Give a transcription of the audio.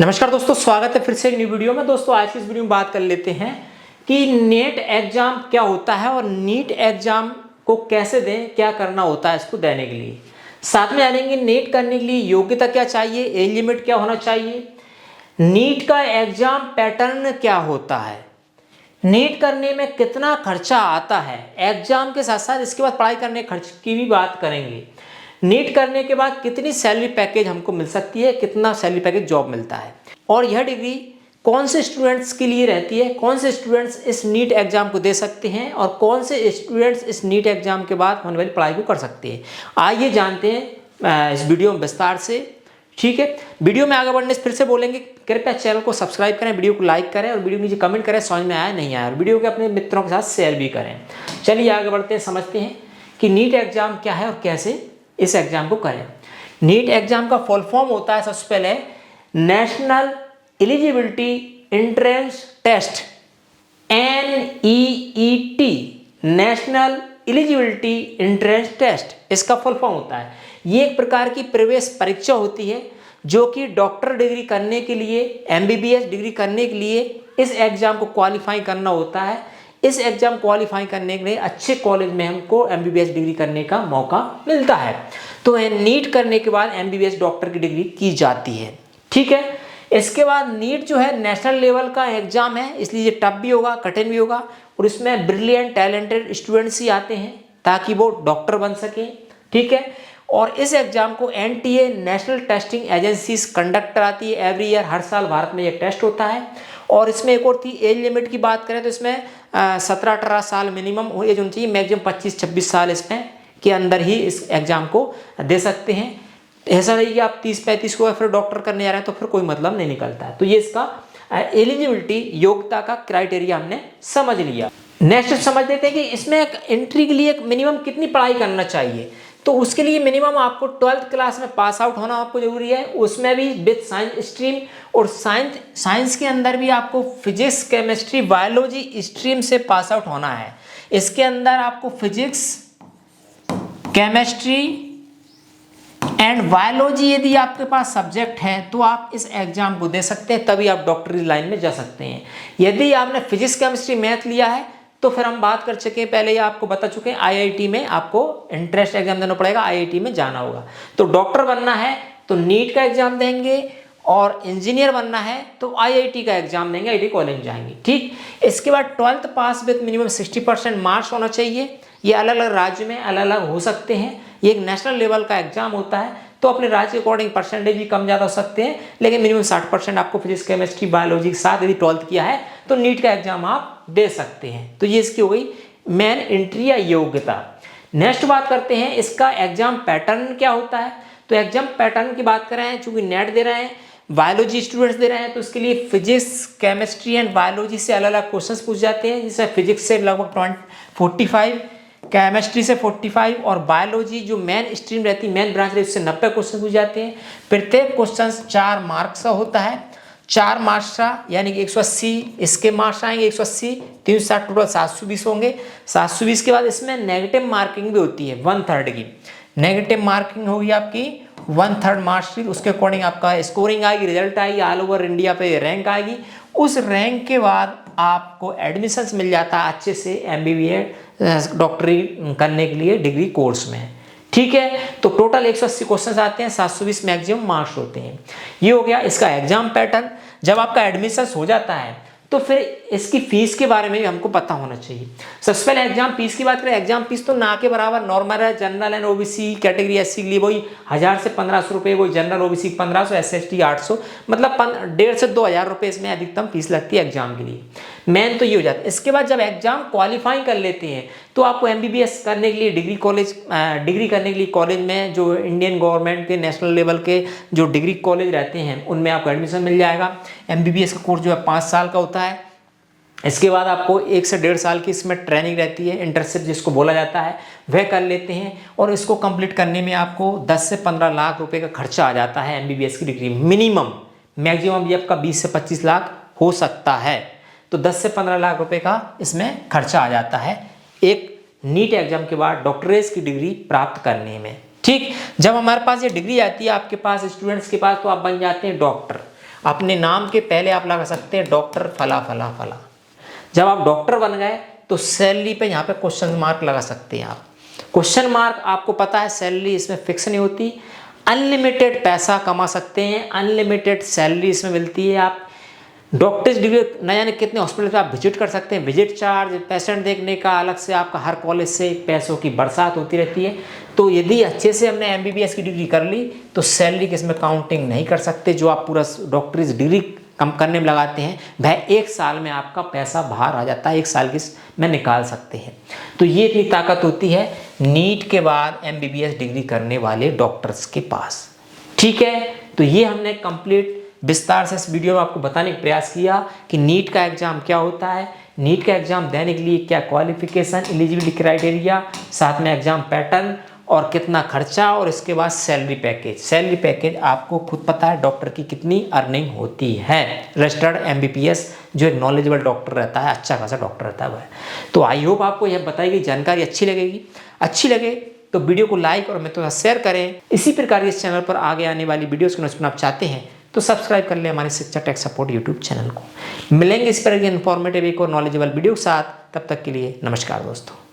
नमस्कार दोस्तों, स्वागत है फिर से एक न्यू वीडियो में। दोस्तों आज की इस वीडियो में बात कर लेते हैं कि नेट एग्जाम क्या होता है और नीट एग्जाम को कैसे दें, क्या करना होता है इसको देने के लिए। साथ में जानेंगे नेट करने के लिए योग्यता क्या चाहिए, एज लिमिट क्या होना चाहिए, नीट का एग्जाम पैटर्न क्या होता है, नीट करने में कितना खर्चा आता है, एग्जाम के साथ साथ इसके बाद पढ़ाई करने खर्च की भी बात करेंगे। नीट करने के बाद कितनी सैलरी पैकेज हमको मिल सकती है, कितना सैलरी पैकेज जॉब मिलता है, और यह डिग्री कौन से स्टूडेंट्स के लिए रहती है, कौन से स्टूडेंट्स इस नीट एग्जाम को दे सकते हैं और कौन से स्टूडेंट्स इस नीट एग्जाम के बाद होने वाली पढ़ाई को कर सकते हैं। आइए जानते हैं इस वीडियो में विस्तार से। ठीक है, वीडियो में आगे बढ़ने से फिर से बोलेंगे कृपया चैनल को सब्सक्राइब करें, वीडियो को लाइक करें और वीडियो के नीचे कमेंट करें समझ में आया नहीं आया, और वीडियो को अपने मित्रों के साथ शेयर भी करें। चलिए आगे बढ़ते हैं, समझते हैं कि नीट एग्जाम क्या है और कैसे इस एग्जाम को करें। नीट एग्जाम का फुल फॉर्म होता है सबसे पहले national eligibility entrance test, NEET, national eligibility entrance test, इसका फुल फॉर्म होता है। ये एक प्रकार की प्रवेश परीक्षा होती है जो कि डॉक्टर डिग्री करने के लिए, MBBS डिग्री करने के लिए इस एग्जाम को क्वालिफाई करना होता है। इस एग्जाम क्वालिफाई करने के लिए अच्छे कॉलेज में हमको MBBS डिग्री करने का मौका मिलता है। तो नीट करने के बाद MBBS डॉक्टर की डिग्री की जाती है। ठीक है, इसके बाद नीट जो है नेशनल लेवल का एग्जाम है, इसलिए ये टफ भी होगा, कठिन भी होगा, और इसमें ब्रिलियंट टैलेंटेड स्टूडेंट्स ही आते हैं ताकि वो डॉक्टर बन सकें। ठीक है, और इस एग्जाम को NTA national testing agencies conduct कराती है एवरी ईयर, हर साल भारत में एक टेस्ट होता है। और इसमें एक और थी एज लिमिट की बात करें तो इसमें 17-18 साल मिनिमम एज होनी चाहिए, मैक्सिमम 25-26 साल इसमें के अंदर ही इस एग्जाम को दे सकते हैं। ऐसा नहीं कि आप 30-35 को फिर डॉक्टर करने जा रहे हैं तो फिर कोई मतलब नहीं निकलता है। तो ये इसका एलिजिबिलिटी योग्यता का क्राइटेरिया हमने समझ लिया। नेक्स्ट समझ लेते हैं कि इसमें एंट्री के लिए मिनिमम कितनी पढ़ाई करना चाहिए। तो उसके लिए मिनिमम आपको 12th क्लास में पास आउट होना आपको जरूरी है, उसमें भी विद साइंस स्ट्रीम, और साइंस के अंदर भी आपको फिजिक्स, केमिस्ट्री, बायोलॉजी स्ट्रीम से पास आउट होना है। इसके अंदर आपको फिजिक्स, केमिस्ट्री एंड बायोलॉजी यदि आपके पास सब्जेक्ट है तो आप इस एग्जाम को दे सकते हैं, तभी आप डॉक्टरी लाइन में जा सकते हैं। यदि आपने फिजिक्स, केमिस्ट्री, मैथ लिया है तो फिर हम बात कर चुके हैं, पहले ही आपको बता चुके हैं, IIT में आपको इंट्रेंस एग्जाम देना पड़ेगा, IIT में जाना होगा। तो डॉक्टर बनना है तो नीट का एग्जाम देंगे, और इंजीनियर बनना है तो IIT का एग्जाम देंगे, IIT कॉलेज जाएंगे। ठीक, इसके बाद 12th pass with minimum 60% marks होना चाहिए। ये अलग अलग राज्य में अलग अलग हो सकते हैं, ये एक नेशनल लेवल का एग्जाम होता है तो अपने राज्य के अकॉर्डिंग परसेंटेज भी कम ज़्यादा हो सकते हैं, लेकिन मिनिमम 60% आपको फिजिक्स, केमिस्ट्री, बायोलॉजी के साथ यदि 12th किया है तो नीट का एग्जाम आप दे सकते हैं। तो ये इसकी हो गई मेन एंट्री या योग्यता। नेक्स्ट बात करते हैं इसका एग्जाम पैटर्न क्या होता है। तो एग्जाम पैटर्न की बात कर रहे हैं, चूंकि नेट दे रहे हैं, बायोलॉजी स्टूडेंट्स दे रहे हैं, तो उसके लिए फिजिक्स, केमिस्ट्री एंड बायोलॉजी से अलग अलग क्वेश्चन पूछ जाते हैं, जिससे फिजिक्स से लगभग 45, केमिस्ट्री से 45, और बायोलॉजी जो मेन स्ट्रीम रहती है, मेन ब्रांच रहती है, उससे 90 क्वेश्चन पूछ जाते हैं। प्रत्येक क्वेश्चन 4 मार्क्स का होता है, 4 मार्क्स का यानी कि 180 इसके मार्क्स आएंगे, 180 360 टोटल 720 होंगे। 720 के बाद इसमें नेगेटिव मार्किंग भी होती है 1/3 की, नेगेटिव मार्किंग होगी आपकी 1/3 मार्क्स की, उसके अकॉर्डिंग आपका स्कोरिंग आएगी, रिजल्ट आएगी, ऑल ओवर इंडिया पे रैंक आएगी। उस रैंक के बाद आपको एडमिशन्स मिल जाता है अच्छे से MBBS डॉक्टरी करने के लिए डिग्री कोर्स में। ठीक है, तो टोटल 180 क्वेश्चंस आते हैं, 720 मैक्सिमम मार्क्स होते हैं। ये हो गया इसका एग्जाम पैटर्न। जब आपका एडमिशन्स हो जाता है तो फिर इसकी फीस के बारे में भी हमको पता होना चाहिए। सबसे पहले एग्जाम फीस की बात करें, एग्जाम फीस तो ना के बराबर नॉर्मल है। General and OBC category SC के लिए वही 1000 से 1500 रुपये, वही जनरल OBC 1500, SC/ST 800, मतलब 1,500 से 2,000 रुपये इसमें अधिकतम फीस लगती है एग्जाम के लिए। मेन तो ये हो जाता है। इसके बाद जब एग्जाम क्वालिफाई कर लेते हैं तो आपको MBBS करने के लिए डिग्री करने के लिए कॉलेज में जो इंडियन गवर्नमेंट के नेशनल लेवल के जो डिग्री कॉलेज रहते हैं उनमें आपको एडमिशन मिल जाएगा। MBBS का कोर्स जो है 5 साल का होता है। इसके बाद आपको 1 से 1.5 साल की इसमें ट्रेनिंग रहती है, इंटर्नशिप जिसको बोला जाता है, वह कर लेते हैं, और इसको कंप्लीट करने में आपको 10 से 15 लाख रुपए का खर्चा आ जाता है MBBS की डिग्री मिनिमम। मैक्सिमम ये आपका 20 से 25 लाख हो सकता है। तो 10 से 15 लाख रुपए का इसमें खर्चा आ जाता है एक नीट एग्जाम के बाद डॉक्टरेट की डिग्री प्राप्त करने में। ठीक, जब हमारे पास ये डिग्री आती है आपके पास, स्टूडेंट्स के पास, तो आप बन जाते हैं डॉक्टर। अपने नाम के पहले आप लगा सकते हैं डॉक्टर फला फला फला। जब आप डॉक्टर बन गए तो सैलरी पे यहाँ पे क्वेश्चन मार्क लगा सकते हैं आप। क्वेश्चन मार्क, आपको पता है सैलरी इसमें फिक्स नहीं होती, अनलिमिटेड पैसा कमा सकते हैं, अनलिमिटेड सैलरी इसमें मिलती है। आप डॉक्टर्स डिग्री न जाने कितने हॉस्पिटल पे आप विजिट कर सकते हैं, विजिट चार्ज, पेशेंट देखने का अलग से आपका, हर कॉलेज से पैसों की बरसात होती रहती है। तो यदि अच्छे से हमने MBBS की डिग्री कर ली तो सैलरी की इसमें काउंटिंग नहीं कर सकते। जो आप पूरा डॉक्टरी डिग्री कम करने में लगाते हैं वह 1 साल में आपका पैसा बाहर आ जाता है, 1 साल की में निकाल सकते हैं। तो ये इतनी ताकत होती है नीट के बाद MBBS डिग्री करने वाले डॉक्टर्स के पास। ठीक है, तो ये हमने कंप्लीट विस्तार से इस वीडियो में आपको बताने का प्रयास किया कि नीट का एग्जाम क्या होता है, नीट का एग्जाम देने के लिए क्या क्वालिफिकेशन, एलिजिबिलिटी क्राइटेरिया, साथ में एग्जाम पैटर्न और कितना खर्चा, और इसके बाद सैलरी पैकेज। सैलरी पैकेज आपको खुद पता है डॉक्टर की कितनी अर्निंग होती है। रजिस्टर्ड MBBS जो एक नॉलेजेबल डॉक्टर रहता है, अच्छा खासा डॉक्टर रहता है वह। तो आई होप आपको यह बताई गई जानकारी अच्छी लगेगी। अच्छी लगे तो वीडियो को लाइक और मित्रों के साथ शेयर करें। इसी प्रकार इस चैनल पर आगे आने वाली वीडियोस को नोटिफिकेशन आप चाहते हैं तो सब्सक्राइब कर लें हमारे शिक्षा टेक सपोर्ट यूट्यूब चैनल को। मिलेंगे इस तरह की इन्फॉर्मेटिव एक और नॉलेजेबल वीडियो के साथ, तब तक के लिए नमस्कार दोस्तों।